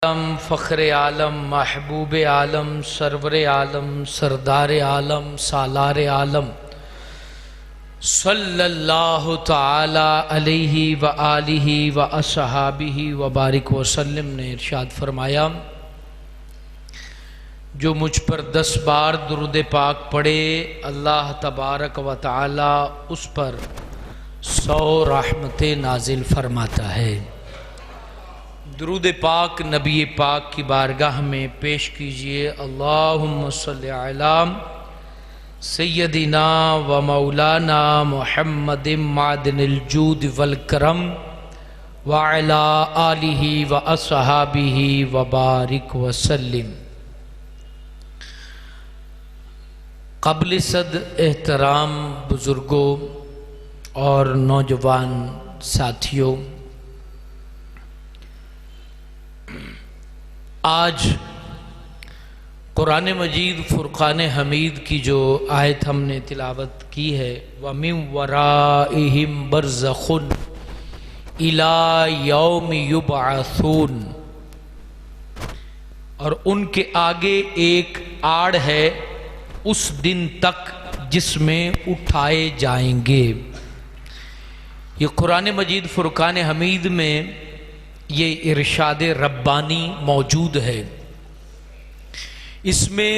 عالم فخر عالم محبوب عالم سرور عالم سردار عالم سالار عالم صلی اللہ تعالی علیہ وآلہ واصحابہ وبارک وسلم نے ارشاد فرمایا، جو مجھ پر 10 بار درود پاک پڑھے اللہ تبارک و تعالی اس پر 100 رحمتیں نازل فرماتا ہے۔ درود پاک نبی پاک کی بارگاہ میں پیش کیجئے۔ اللہم صلی علی سیدنا و مولانا محمد معدن الجود والکرم وعلی آلہ و اصحابہ وبارک وسلم۔ قبل صد احترام بزرگوں اور نوجوان ساتھیوں، آج قرآن مجید فرقان حمید کی جو آیت ہم نے تلاوت کی ہے، وَمِن وَرَائِهِمْ بَرْزَخٌ إِلَى يَوْمِ يُبْعَثُونَ، اور ان کے آگے ایک آڑ ہے اس دن تک جس میں اٹھائے جائیں گے۔ یہ قرآن مجید فرقان حمید میں یہ ارشاد ربانی موجود ہے، اس میں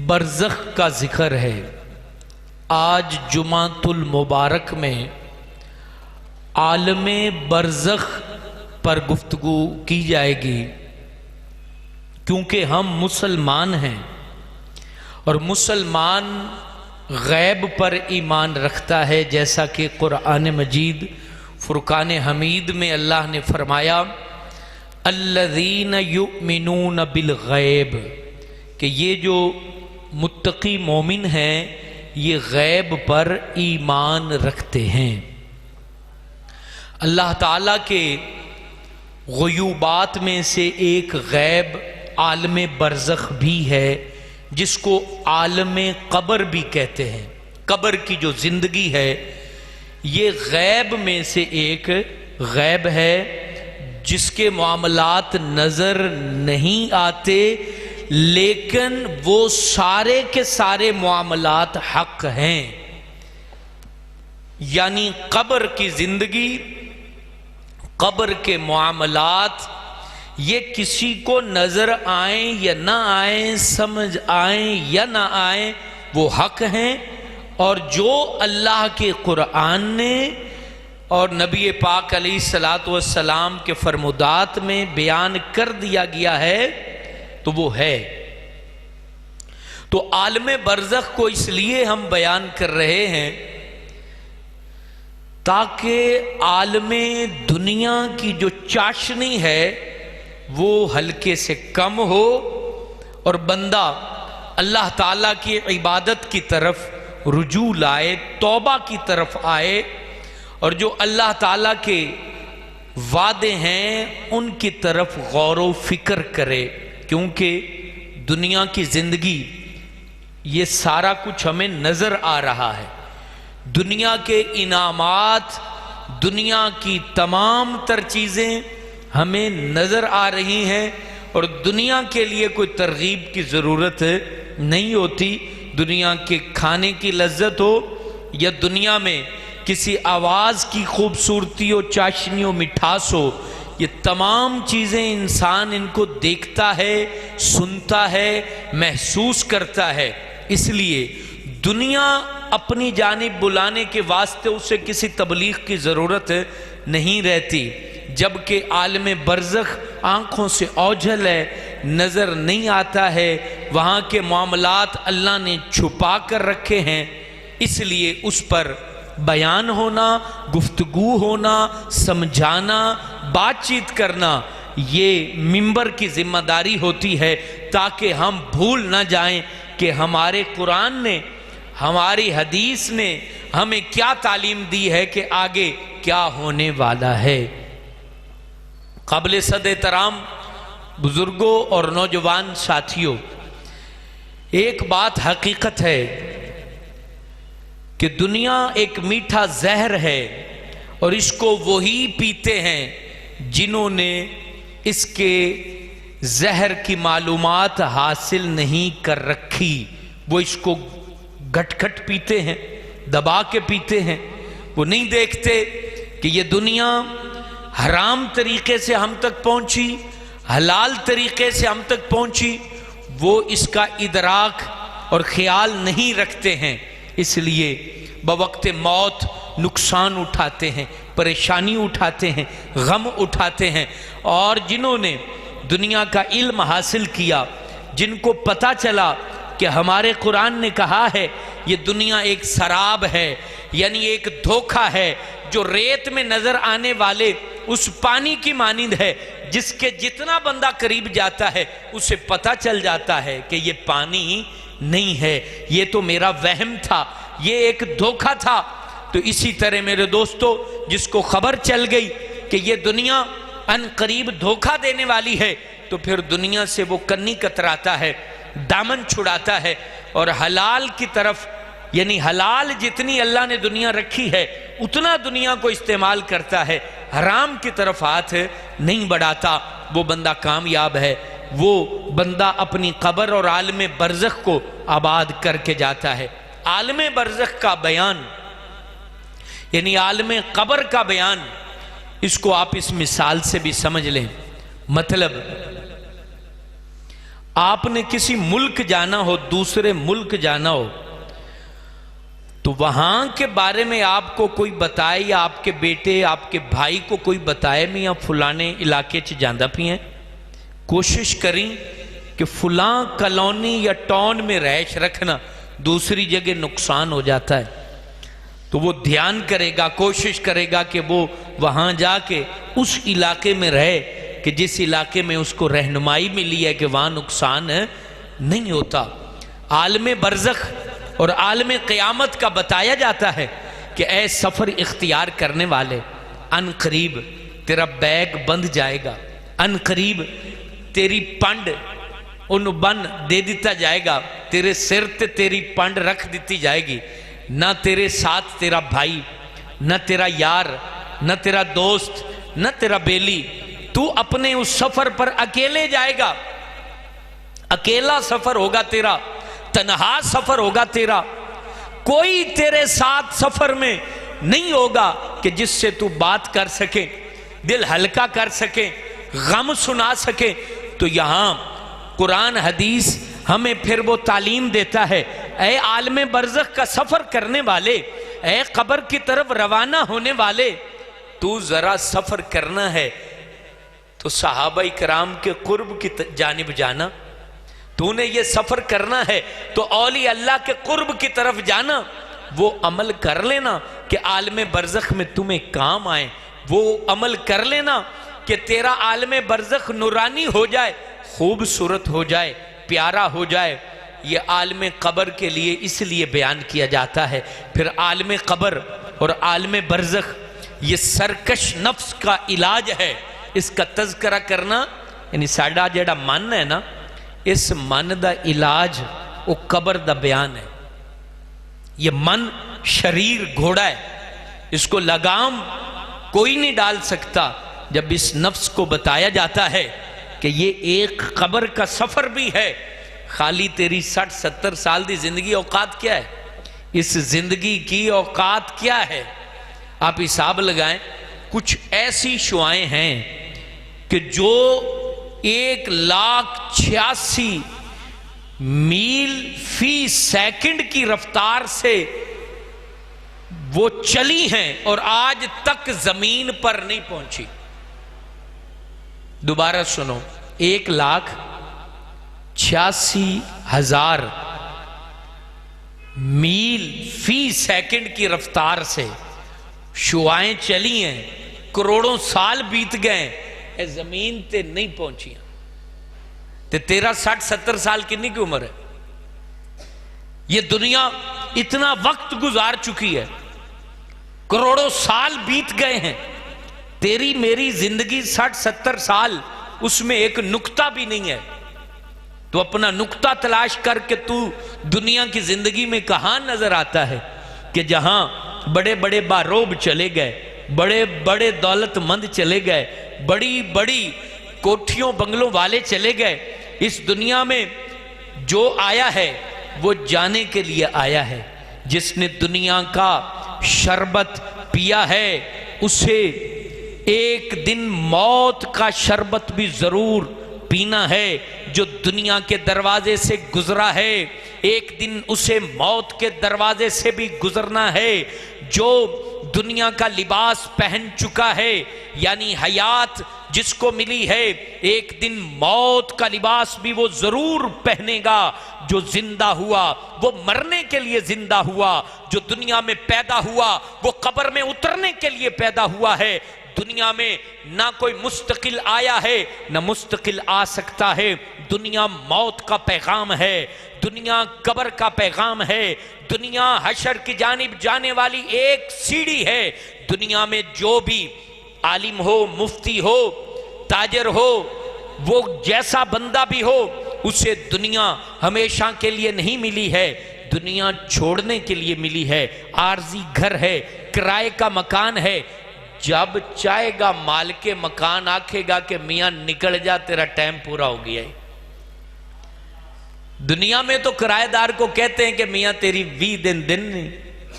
برزخ کا ذکر ہے۔ آج جمعۃ المبارک میں عالم برزخ پر گفتگو کی جائے گی، کیونکہ ہم مسلمان ہیں اور مسلمان غیب پر ایمان رکھتا ہے، جیسا کہ قرآن مجید فرقان حمید میں اللہ نے فرمایا الذین یؤمنون بالغیب، کہ یہ جو متقی مومن ہیں یہ غیب پر ایمان رکھتے ہیں۔ اللہ تعالیٰ کے غیوبات میں سے ایک غیب عالم برزخ بھی ہے، جس کو عالم قبر بھی کہتے ہیں۔ قبر کی جو زندگی ہے یہ غیب میں سے ایک غیب ہے، جس کے معاملات نظر نہیں آتے، لیکن وہ سارے کے سارے معاملات حق ہیں۔ یعنی قبر کی زندگی، قبر کے معاملات، یہ کسی کو نظر آئیں یا نہ آئیں، سمجھ آئیں یا نہ آئیں، وہ حق ہیں، اور جو اللہ کے قرآن نے اور نبی پاک علیہ السلام کے فرمودات میں بیان کر دیا گیا ہے تو وہ ہے۔ تو عالم برزخ کو اس لیے ہم بیان کر رہے ہیں تاکہ عالم دنیا کی جو چاشنی ہے وہ ہلکے سے کم ہو اور بندہ اللہ تعالیٰ کی عبادت کی طرف رجوع لائے، توبہ کی طرف آئے، اور جو اللہ تعالیٰ کے وعدے ہیں ان کی طرف غور و فکر کرے، کیونکہ دنیا کی زندگی یہ سارا کچھ ہمیں نظر آ رہا ہے۔ دنیا کے انعامات، دنیا کی تمام تر چیزیں ہمیں نظر آ رہی ہیں، اور دنیا کے لیے کوئی ترغیب کی ضرورت نہیں ہوتی۔ دنیا کے کھانے کی لذت ہو یا دنیا میں کسی آواز کی خوبصورتی ہو، چاشنی و مٹھاس ہو، یہ تمام چیزیں انسان ان کو دیکھتا ہے، سنتا ہے، محسوس کرتا ہے۔ اس لیے دنیا اپنی جانب بلانے کے واسطے اسے کسی تبلیغ کی ضرورت نہیں رہتی، جبکہ عالم برزخ آنکھوں سے اوجھل ہے، نظر نہیں آتا ہے، وہاں کے معاملات اللہ نے چھپا کر رکھے ہیں، اس لیے اس پر بیان ہونا، گفتگو ہونا، سمجھانا، بات چیت کرنا، یہ منبر کی ذمہ داری ہوتی ہے، تاکہ ہم بھول نہ جائیں کہ ہمارے قرآن نے، ہماری حدیث نے ہمیں کیا تعلیم دی ہے کہ آگے کیا ہونے والا ہے۔ قابل صد احترام بزرگوں اور نوجوان ساتھیوں، ایک بات حقیقت ہے کہ دنیا ایک میٹھا زہر ہے، اور اس کو وہی پیتے ہیں جنہوں نے اس کے زہر کی معلومات حاصل نہیں کر رکھی، وہ اس کو گھٹ گھٹ پیتے ہیں، دبا کے پیتے ہیں۔ وہ نہیں دیکھتے کہ یہ دنیا حرام طریقے سے ہم تک پہنچی، حلال طریقے سے ہم تک پہنچی، وہ اس کا ادراک اور خیال نہیں رکھتے ہیں، اس لیے بوقت موت نقصان اٹھاتے ہیں، پریشانی اٹھاتے ہیں، غم اٹھاتے ہیں۔ اور جنہوں نے دنیا کا علم حاصل کیا، جن کو پتہ چلا کہ ہمارے قرآن نے کہا ہے یہ دنیا ایک سراب ہے، یعنی ایک دھوکہ ہے جو ریت میں نظر آنے والے اس پانی کی مانند ہے، جس کے جتنا بندہ قریب جاتا ہے اسے پتہ چل جاتا ہے کہ یہ پانی نہیں ہے، یہ تو میرا وہم تھا، یہ ایک دھوکہ تھا۔ تو اسی طرح میرے دوستو، جس کو خبر چل گئی کہ یہ دنیا ان قریب دھوکہ دینے والی ہے، تو پھر دنیا سے وہ کنی کتراتا ہے، دامن چھڑاتا ہے، اور حلال کی طرف، یعنی حلال جتنی اللہ نے دنیا رکھی ہے اتنا دنیا کو استعمال کرتا ہے، حرام کی طرف ہاتھ نہیں بڑھاتا۔ وہ بندہ کامیاب ہے، وہ بندہ اپنی قبر اور عالم برزخ کو آباد کر کے جاتا ہے۔ عالم برزخ کا بیان، یعنی عالم قبر کا بیان، اس کو آپ اس مثال سے بھی سمجھ لیں۔ مطلب آپ نے کسی ملک جانا ہو، دوسرے ملک جانا ہو، تو وہاں کے بارے میں آپ کو کوئی بتائے، یا آپ کے بیٹے، آپ کے بھائی کو کوئی بتائے میں یا فلانے علاقے چ جاندہ پی ہیں، کوشش کریں کہ فلاں کالونی یا ٹاؤن میں رہائش رکھنا، دوسری جگہ نقصان ہو جاتا ہے۔ تو وہ دھیان کرے گا، کوشش کرے گا کہ وہ وہاں جا کے اس علاقے میں رہے کہ جس علاقے میں اس کو رہنمائی ملی ہے کہ وہاں نقصان نہیں ہوتا۔ عالم برزخ اور عالم قیامت کا بتایا جاتا ہے کہ اے سفر اختیار کرنے والے، ان قریب تیرا بیگ بند جائے گا، ان قریب تیری پنڈ ان بن دے دیتا جائے گا، تیرے سر تے تیری پنڈ رکھ دیتی جائے گی، نہ تیرے ساتھ تیرا بھائی، نہ تیرا یار، نہ تیرا دوست، نہ تیرا بیلی، تو اپنے اس سفر پر اکیلے جائے گا، اکیلا سفر ہوگا تیرا، تنہا سفر ہوگا تیرا، کوئی تیرے ساتھ سفر میں نہیں ہوگا کہ جس سے تو بات کر سکے، دل ہلکا کر سکے، غم سنا سکے۔ تو یہاں قرآن حدیث ہمیں پھر وہ تعلیم دیتا ہے، اے عالم برزخ کا سفر کرنے والے، اے قبر کی طرف روانہ ہونے والے، تو ذرا سفر کرنا ہے تو صحابہ کرام کے قرب کی جانب جانا، تو نے یہ سفر کرنا ہے تو اولیاء اللہ کے قرب کی طرف جانا، وہ عمل کر لینا کہ عالم برزخ میں تمہیں کام آئے، وہ عمل کر لینا کہ تیرا عالم برزخ نورانی ہو جائے، خوبصورت ہو جائے، پیارا ہو جائے۔ یہ عالم قبر کے لیے اس لیے بیان کیا جاتا ہے۔ پھر عالم قبر اور عالم برزخ یہ سرکش نفس کا علاج ہے، اس کا تذکرہ کرنا، یعنی ساڑھا جیڑا من ہے نا، اس من دا علاج وہ قبر دا بیان ہے۔ یہ من شریر گھوڑا ہے، اس کو لگام کوئی نہیں ڈال سکتا۔ جب اس نفس کو بتایا جاتا ہے کہ یہ ایک قبر کا سفر بھی ہے، خالی تیری 60-70 سال دی زندگی اوقات کیا ہے، اس زندگی کی اوقات کیا ہے، آپ حساب لگائیں۔ کچھ ایسی شعائیں ہیں کہ جو 1,86,000 میل فی سیکنڈ کی رفتار سے وہ چلی ہیں اور آج تک زمین پر نہیں پہنچی۔ دوبارہ سنو، 1,86,000 میل فی سیکنڈ کی رفتار سے شعائیں چلی ہیں، کروڑوں سال بیت گئے، اے زمین تے نہیں پہنچی۔ تے تیرا 60-70 سال کنی کی عمر ہے؟ یہ دنیا اتنا وقت گزار چکی ہے، کروڑوں سال بیت گئے ہیں، تیری میری زندگی 60-70 سال، اس میں ایک نقطہ بھی نہیں ہے۔ تو اپنا نقطہ تلاش کر کے تو دنیا کی زندگی میں کہاں نظر آتا ہے کہ جہاں بڑے بڑے باروب چلے گئے، بڑے بڑے دولت مند چلے گئے، بڑی بڑی کوٹھیوں بنگلوں والے چلے گئے، اس دنیا میں جو آیا ہے وہ جانے کے لیے آیا ہے۔ جس نے دنیا کا شربت پیا ہے اسے ایک دن موت کا شربت بھی ضرور پینا ہے۔ جو دنیا کے دروازے سے گزرا ہے ایک دن اسے موت کے دروازے سے بھی گزرنا ہے۔ جو دنیا کا لباس پہن چکا ہے یعنی حیات جس کو ملی ہے، ایک دن موت کا لباس بھی وہ ضرور پہنے گا۔ جو زندہ ہوا وہ مرنے کے لیے زندہ ہوا، جو دنیا میں پیدا ہوا وہ قبر میں اترنے کے لیے پیدا ہوا ہے۔ دنیا میں نہ کوئی مستقل آیا ہے نہ مستقل آ سکتا ہے۔ دنیا موت کا پیغام ہے، دنیا قبر کا پیغام ہے، دنیا حشر کی جانب جانے والی ایک سیڑھی ہے۔ دنیا میں جو بھی عالم ہو، مفتی ہو، تاجر ہو، وہ جیسا بندہ بھی ہو، اسے دنیا ہمیشہ کے لیے نہیں ملی ہے، دنیا چھوڑنے کے لیے ملی ہے۔ عارضی گھر ہے، کرائے کا مکان ہے۔ جب چاہے گا مالک مکان آکھے گا کہ میاں نکل جا، تیرا ٹائم پورا ہو گیا ہے۔ دنیا میں تو کرایہ دار کو کہتے ہیں کہ میاں تیری 20 دن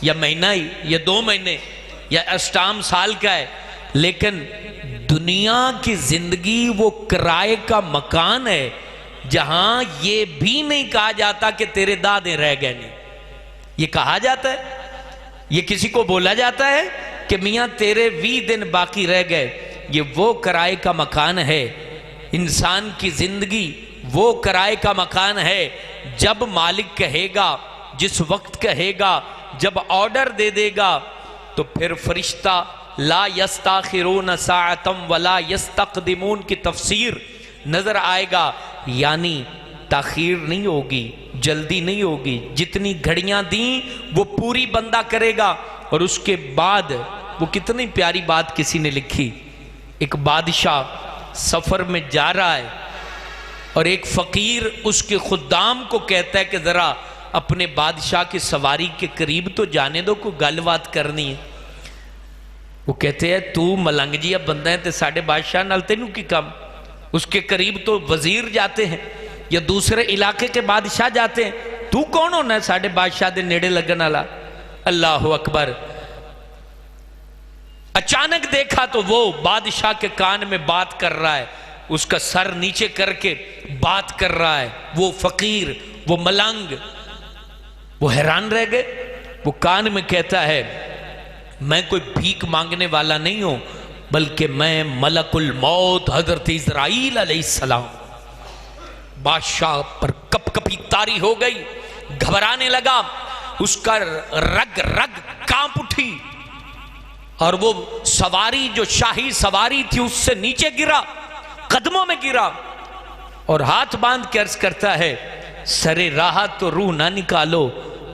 یا مہینہ ہی یا 2 مہینے یا اسٹام سال کا ہے، لیکن دنیا کی زندگی وہ کرائے کا مکان ہے جہاں یہ بھی نہیں کہا جاتا کہ تیرے دادے رہ گئے نہیں۔ یہ کہا جاتا ہے، یہ کسی کو بولا جاتا ہے کہ میاں تیرے 20 دن باقی رہ گئے۔ یہ وہ کرائے کا مکان ہے۔ انسان کی زندگی وہ کرائے کا مکان ہے۔ جب مالک کہے گا، جس وقت کہے گا، جب آرڈر دے دے گا تو پھر فرشتہ لا یستاخرون ساعتم ولا یستقدمون کی تفسیر نظر آئے گا، یعنی تاخیر نہیں ہوگی، جلدی نہیں ہوگی۔ جتنی گھڑیاں دیں وہ پوری بندہ کرے گا۔ اور اس کے بعد وہ کتنی پیاری بات کسی نے لکھی، ایک بادشاہ سفر میں جا رہا ہے اور ایک فقیر اس کے خدام کو کہتا ہے کہ ذرا اپنے بادشاہ کی سواری کے قریب تو جانے دو، کوئی گل بات کرنی ہے۔ وہ کہتے ہیں تو ملنگ جی اب بندہ ہے تے ساڑھے بادشاہ نال تینوں کی کم، اس کے قریب تو وزیر جاتے ہیں یا دوسرے علاقے کے بادشاہ جاتے ہیں، تو کون ہونا ہے ساڑھے بادشاہ دے نیڑے لگن والا؟ اللہ اکبر۔ اچانک دیکھا تو وہ بادشاہ کے کان میں بات کر رہا ہے، اس کا سر نیچے کر کے بات کر رہا ہے۔ وہ فقیر، وہ ملنگ، وہ حیران رہ گئے۔ وہ کان میں کہتا ہے میں کوئی بھیک مانگنے والا نہیں ہوں، بلکہ میں ملک الموت حضرت اسرائیل علیہ السلام۔ بادشاہ پر کپ کپی طاری ہو گئی، گھبرانے لگا، اس کا رگ رگ کانپ اٹھی، اور وہ سواری جو شاہی سواری تھی اس سے نیچے گرا، قدموں میں گرا، اور ہاتھ باندھ کے عرض کرتا ہے سرے راہ تو روح نہ نکالو،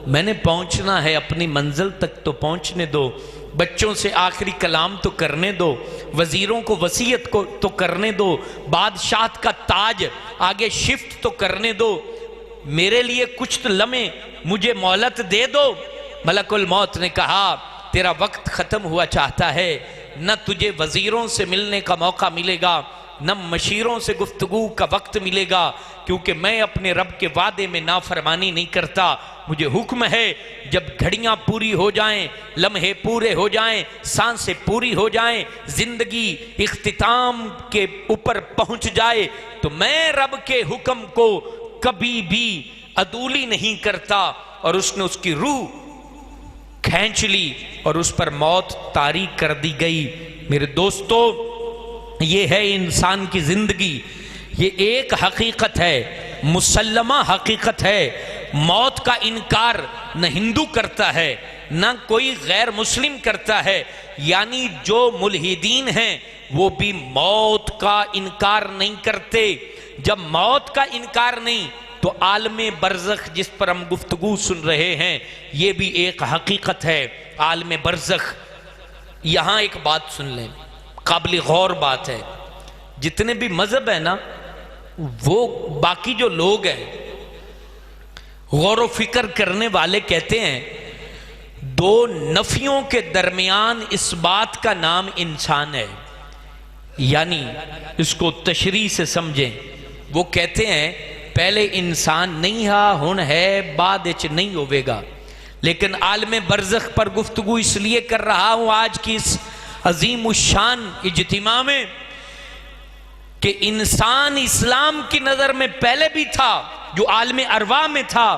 میں نے پہنچنا ہے، اپنی منزل تک تو پہنچنے دو، بچوں سے آخری کلام تو کرنے دو، وزیروں کو وصیت کو تو کرنے دو، بادشاہت کا تاج آگے شفٹ تو کرنے دو، میرے لیے کچھ تو لمحے مجھے مہلت دے دو۔ ملک الموت نے کہا تیرا وقت ختم ہوا چاہتا ہے، نہ تجھے وزیروں سے ملنے کا موقع ملے گا، نہ مشیروں سے گفتگو کا وقت ملے گا، کیونکہ میں اپنے رب کے وعدے میں نافرمانی نہیں کرتا۔ مجھے حکم ہے جب گھڑیاں پوری ہو جائیں، لمحے پورے ہو جائیں، سانسیں پوری ہو جائیں، زندگی اختتام کے اوپر پہنچ جائے، تو میں رب کے حکم کو کبھی بھی عدولی نہیں کرتا۔ اور اس نے اس کی روح کھینچ لی اور اس پر موت طاری کر دی گئی۔ میرے دوستو، یہ ہے انسان کی زندگی، یہ ایک حقیقت ہے، مسلمہ حقیقت ہے۔ موت کا انکار نہ ہندو کرتا ہے نہ کوئی غیر مسلم کرتا ہے، یعنی جو ملحدین ہیں وہ بھی موت کا انکار نہیں کرتے۔ جب موت کا انکار نہیں تو عالم برزخ جس پر ہم گفتگو سن رہے ہیں یہ بھی ایک حقیقت ہے، عالم برزخ۔ یہاں ایک بات سن لیں، قابل غور بات ہے، جتنے بھی مذہب ہیں نا، وہ باقی جو لوگ ہیں غور و فکر کرنے والے کہتے ہیں دو نفیوں کے درمیان اس بات کا نام انسان ہے۔ یعنی اس کو تشریح سے سمجھیں. وہ کہتے ہیں پہلے انسان نہیں ہن ہے بعد وچ نہیں ہوے گا. لیکن عالم برزخ پر گفتگو اس لیے کر رہا ہوں آج کی اس عظیم الشان اجتماع میں کہ انسان اسلام کی نظر میں پہلے بھی تھا جو عالم ارواح میں تھا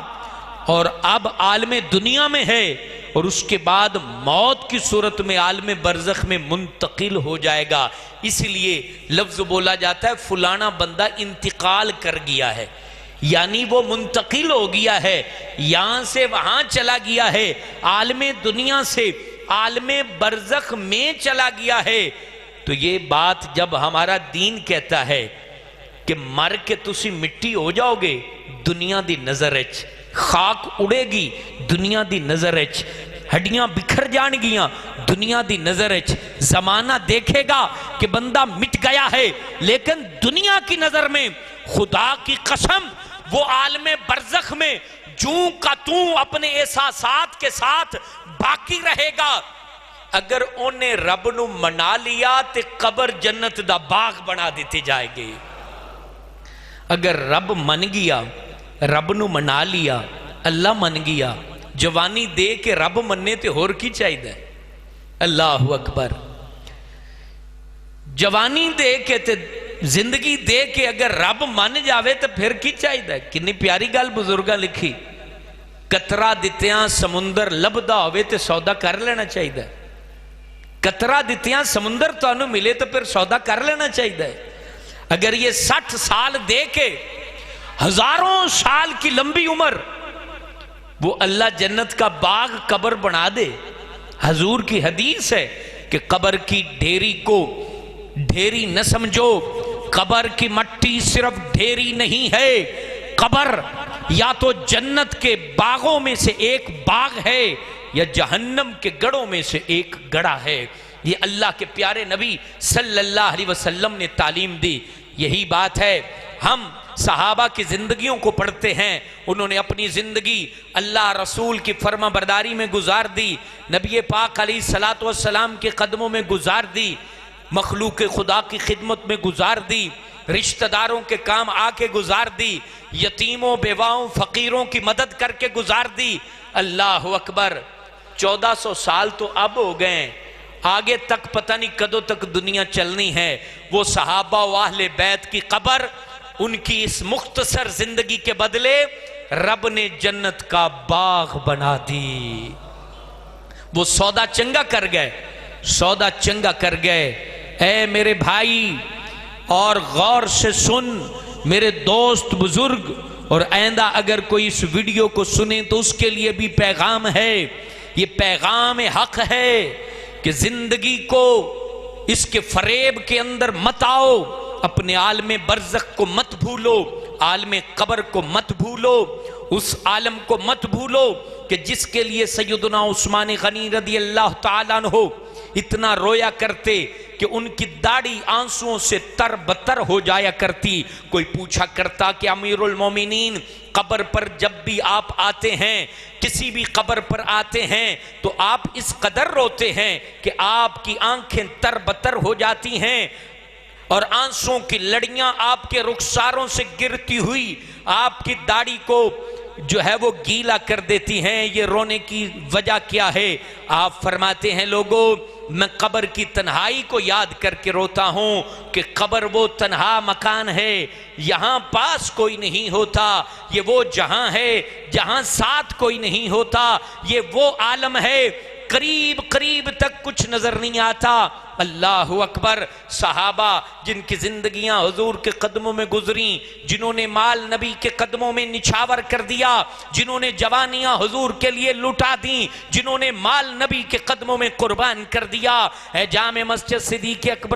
اور اب عالم دنیا میں ہے اور اس کے بعد موت کی صورت میں عالم برزخ میں منتقل ہو جائے گا. اس لیے لفظ بولا جاتا ہے فلانا بندہ انتقال کر گیا ہے، یعنی وہ منتقل ہو گیا ہے، یہاں سے وہاں چلا گیا ہے، عالم دنیا سے عالم برزخ میں چلا گیا ہے. تو یہ بات جب ہمارا دین کہتا ہے کہ مر کے تسی مٹی ہو جاؤ گے دنیا دی نظر اچ، خاک اڑے گی دنیا دی نظر اچ، ہڈیاں بکھر جان گیاں دنیا دی نظر اچ، زمانہ دیکھے گا کہ بندہ مٹ گیا ہے، لیکن دنیا کی نظر میں خدا کی قسم وہ عالم برزخ میں جوں کا توں اپنے احساسات کے ساتھ باقی رہے گا. اگر انہیں رب نو منا لیا تے قبر جنت دا باغ بنا دیتے جائے گے. اگر رب من گیا، رب نو منا لیا، اللہ من گیا، جوانی دے کے رب مننے تے ہور کی چاہیے. اللہ اکبر. جوانی دے کے تے زندگی دے کے اگر رب من جاوے تو پھر کی چاہیے. کنی پیاری گل بزرگاں لکھی، قطرہ دتیاں سمندر لبدا ہوئے تے سودا کر لینا چاہیے. قطرہ دتیاں سمندر تو انہوں ملے تو پھر سودا کر لینا چاہیے. اگر یہ 60 سال دے کے ہزاروں سال کی لمبی عمر وہ اللہ جنت کا باغ قبر بنا دے. حضور کی حدیث ہے کہ قبر کی ڈھیری کو ڈھیری نہ سمجھو، قبر کی مٹی صرف ڈھیری نہیں ہے، قبر یا تو جنت کے باغوں میں سے ایک باغ ہے یا جہنم کے گڑوں میں سے ایک گڑا ہے. یہ اللہ کے پیارے نبی صلی اللہ علیہ وسلم نے تعلیم دی. یہی بات ہے ہم صحابہ کی زندگیوں کو پڑھتے ہیں، انہوں نے اپنی زندگی اللہ رسول کی فرما برداری میں گزار دی، نبی پاک علیہ السلام کے قدموں میں گزار دی، مخلوق خدا کی خدمت میں گزار دی، رشتہ داروں کے کام آ کے گزار دی، یتیموں بیواؤں فقیروں کی مدد کر کے گزار دی. اللہ اکبر. 1400 سال تو اب ہو گئے، آگے تک پتہ نہیں کدوں تک دنیا چلنی ہے. وہ صحابہ و اہل بیت کی قبر، ان کی اس مختصر زندگی کے بدلے رب نے جنت کا باغ بنا دی. وہ سودا چنگا کر گئے، سودا چنگا کر گئے. اے میرے بھائی اور غور سے سن میرے دوست بزرگ، اور آئندہ اگر کوئی اس ویڈیو کو سنے تو اس کے لیے بھی پیغام ہے. یہ پیغام حق ہے کہ زندگی کو اس کے فریب کے اندر مت آؤ، اپنے عالم برزخ کو مت بھولو، عالم قبر کو مت بھولو، اس عالم کو مت بھولو کہ جس کے لیے سیدنا عثمان غنی رضی اللہ تعالیٰ عنہ اتنا رویا کرتے کہ ان کی داڑھی آنسوؤں سے تر بتر ہو جایا کرتی. کوئی پوچھا کرتا کہ امیر المومنین قبر پر جب بھی آپ آتے ہیں، کسی بھی قبر پر آتے ہیں تو آپ اس قدر روتے ہیں کہ آپ کی آنکھیں تر بتر ہو جاتی ہیں اور آنسوؤں کی لڑیاں آپ کے رخساروں سے گرتی ہوئی آپ کی داڑھی کو جو ہے وہ گیلا کر دیتی ہیں. یہ رونے کی وجہ کیا ہے؟ آپ فرماتے ہیں لوگوں، میں قبر کی تنہائی کو یاد کر کے روتا ہوں کہ قبر وہ تنہا مکان ہے، یہاں پاس کوئی نہیں ہوتا. یہ وہ جہاں ہے جہاں ساتھ کوئی نہیں ہوتا. یہ وہ عالم ہے قریب قریب تک کچھ نظر نہیں آتا. اللہ اکبر. صحابہ جن کی زندگیاں حضور کے قدموں میں گزریں، جنہوں نے مال نبی کے قدموں میں نچھاور کر دیا، جنہوں نے جوانیاں حضور کے لیے لٹا دیں، جنہوں نے مال نبی کے قدموں میں قربان کر دیا. اے جامع مسجد صدیق اکبر